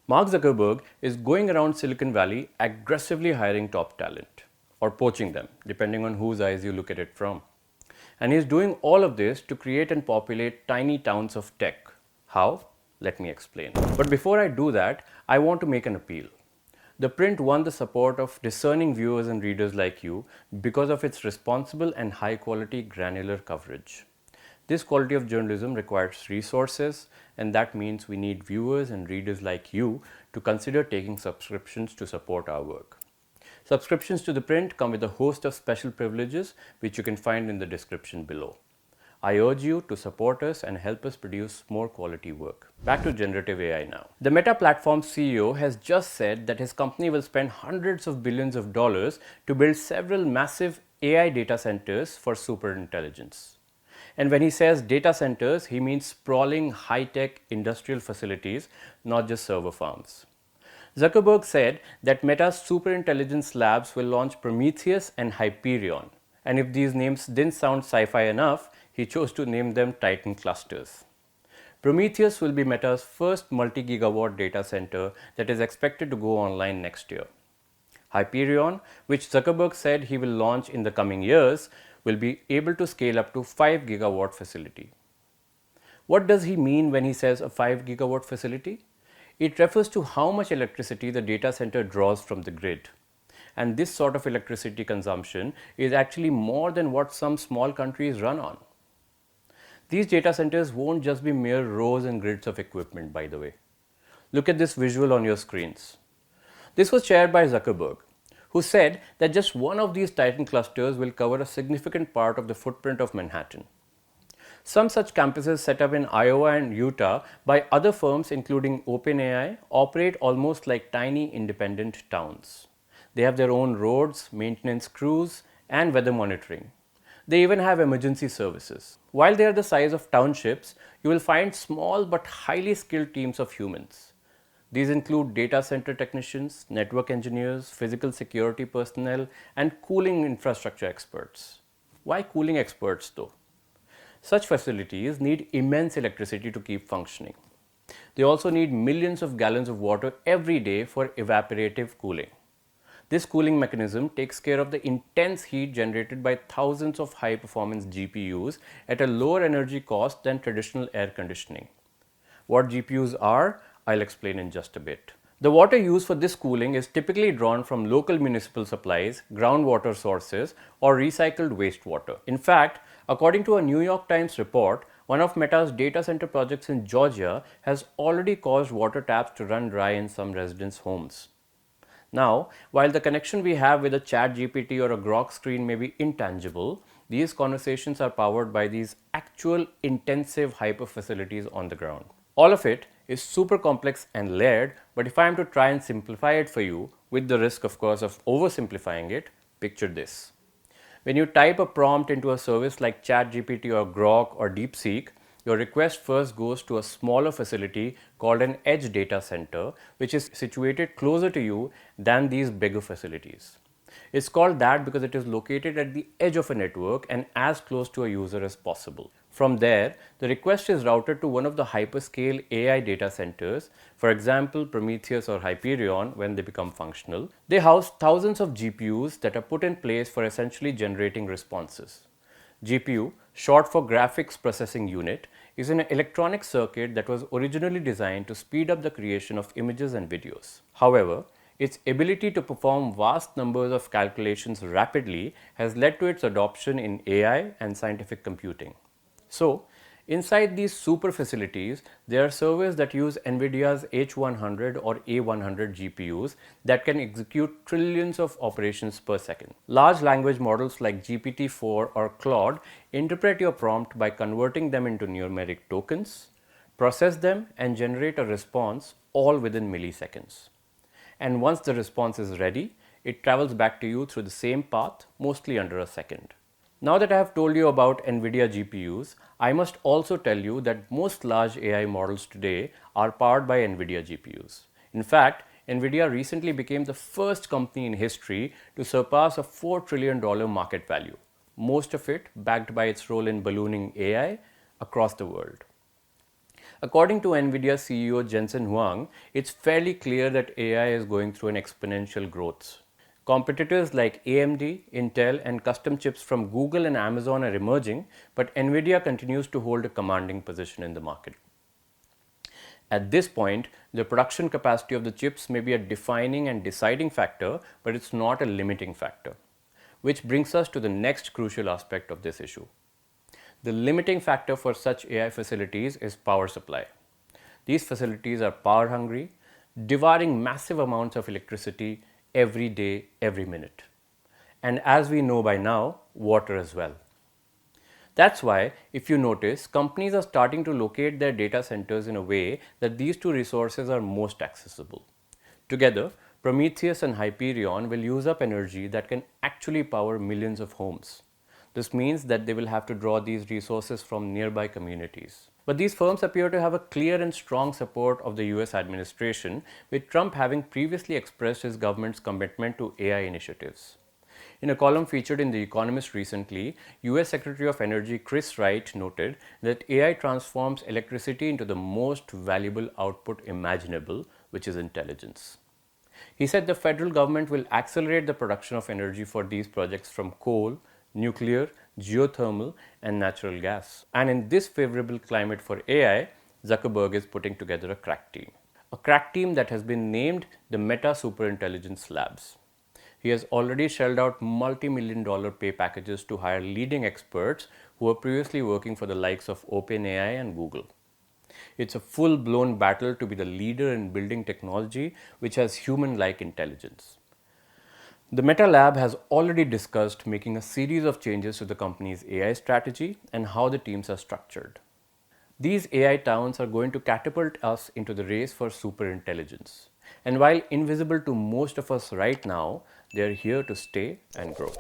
Mark Zuckerberg is going around Silicon Valley aggressively hiring top talent or poaching them, depending on whose eyes you look at it from. And he's doing all of this to create and populate tiny towns of tech. How? Let me explain. But before I do that, I want to make an appeal. ThePrint won the support of discerning viewers and readers like you because of its responsible and high quality granular coverage. This quality of journalism requires resources, and that means we need viewers and readers like you to consider taking subscriptions to support our work. Subscriptions to ThePrint come with a host of special privileges which you can find in the description below. I urge you to support us and help us produce more quality work. Back to generative AI now. The Meta platform's CEO has just said that his company will spend hundreds of billions of dollars to build several massive AI data centers for superintelligence. And when he says data centers, he means sprawling high-tech industrial facilities, not just server farms. Zuckerberg said that Meta's superintelligence labs will launch Prometheus and Hyperion. And if these names didn't sound sci-fi enough, he chose to name them Titan clusters. Prometheus will be Meta's first multi-gigawatt data center that is expected to go online next year. Hyperion, which Zuckerberg said he will launch in the coming years, will be able to scale up to 5 gigawatt facility. What does he mean when he says a 5 gigawatt facility? It refers to how much electricity the data center draws from the grid. And this sort of electricity consumption is actually more than what some small countries run on. These data centers won't just be mere rows and grids of equipment, by the way. Look at this visual on your screens. This was shared by Zuckerberg, who said that just one of these Titan clusters will cover a significant part of the footprint of Manhattan. Some such campuses set up in Iowa and Utah by other firms including OpenAI operate almost like tiny independent towns. They have their own roads, maintenance crews, and weather monitoring. They even have emergency services. While they are the size of townships, you will find small but highly skilled teams of humans. These include data center technicians, network engineers, physical security personnel, and cooling infrastructure experts. Why cooling experts though? Such facilities need immense electricity to keep functioning. They also need millions of gallons of water every day for evaporative cooling. This cooling mechanism takes care of the intense heat generated by thousands of high-performance GPUs at a lower energy cost than traditional air conditioning. What GPUs are, I'll explain in just a bit. The water used for this cooling is typically drawn from local municipal supplies, groundwater sources, or recycled wastewater. In fact, according to a New York Times report, one of Meta's data center projects in Georgia has already caused water taps to run dry in some residents' homes. Now, while the connection we have with a ChatGPT or a Grok screen may be intangible, these conversations are powered by these actual intensive hyper facilities on the ground. All of it is super complex and layered, but if I am to try and simplify it for you, with the risk of course of oversimplifying it, picture this. When you type a prompt into a service like ChatGPT or Grok or DeepSeek, your request first goes to a smaller facility called an edge data center, which is situated closer to you than these bigger facilities. It's called that because it is located at the edge of a network and as close to a user as possible. From there, the request is routed to one of the hyperscale AI data centers, for example Prometheus or Hyperion when they become functional. They house thousands of GPUs that are put in place for essentially generating responses. GPU, short for Graphics Processing Unit, is an electronic circuit that was originally designed to speed up the creation of images and videos. However, its ability to perform vast numbers of calculations rapidly has led to its adoption in AI and scientific computing. So, inside these super facilities, there are servers that use Nvidia's H100 or A100 GPUs that can execute trillions of operations per second. Large language models like GPT-4 or Claude interpret your prompt by converting them into numeric tokens, process them, and generate a response all within milliseconds. And once the response is ready, it travels back to you through the same path, mostly under a second. Now that I have told you about Nvidia GPUs, I must also tell you that most large AI models today are powered by Nvidia GPUs. In fact, Nvidia recently became the first company in history to surpass a $4 trillion market value, most of it backed by its role in ballooning AI across the world. According to Nvidia CEO Jensen Huang, it's fairly clear that AI is going through an exponential growth. Competitors like AMD, Intel, and custom chips from Google and Amazon are emerging, but Nvidia continues to hold a commanding position in the market. At this point, the production capacity of the chips may be a defining and deciding factor, but it's not a limiting factor. Which brings us to the next crucial aspect of this issue. The limiting factor for such AI facilities is power supply. These facilities are power hungry, devouring massive amounts of electricity every day, every minute. And as we know by now, water as well. That's why, if you notice, companies are starting to locate their data centers in a way that these two resources are most accessible. Together, Prometheus and Hyperion will use up energy that can actually power millions of homes. This means that they will have to draw these resources from nearby communities. But these firms appear to have a clear and strong support of the US administration, with Trump having previously expressed his government's commitment to AI initiatives. In a column featured in The Economist recently, US Secretary of Energy Chris Wright noted that AI transforms electricity into the most valuable output imaginable, which is intelligence. He said the federal government will accelerate the production of energy for these projects from coal, nuclear, geothermal, and natural gas. And in this favorable climate for AI, Zuckerberg is putting together a crack team. A crack team that has been named the Meta Superintelligence Labs. He has already shelled out multi-million-dollar pay packages to hire leading experts who were previously working for the likes of OpenAI and Google. It's a full-blown battle to be the leader in building technology which has human-like intelligence. The Meta Lab has already discussed making a series of changes to the company's AI strategy and how the teams are structured. These AI towns are going to catapult us into the race for superintelligence. And while invisible to most of us right now, they are here to stay and grow.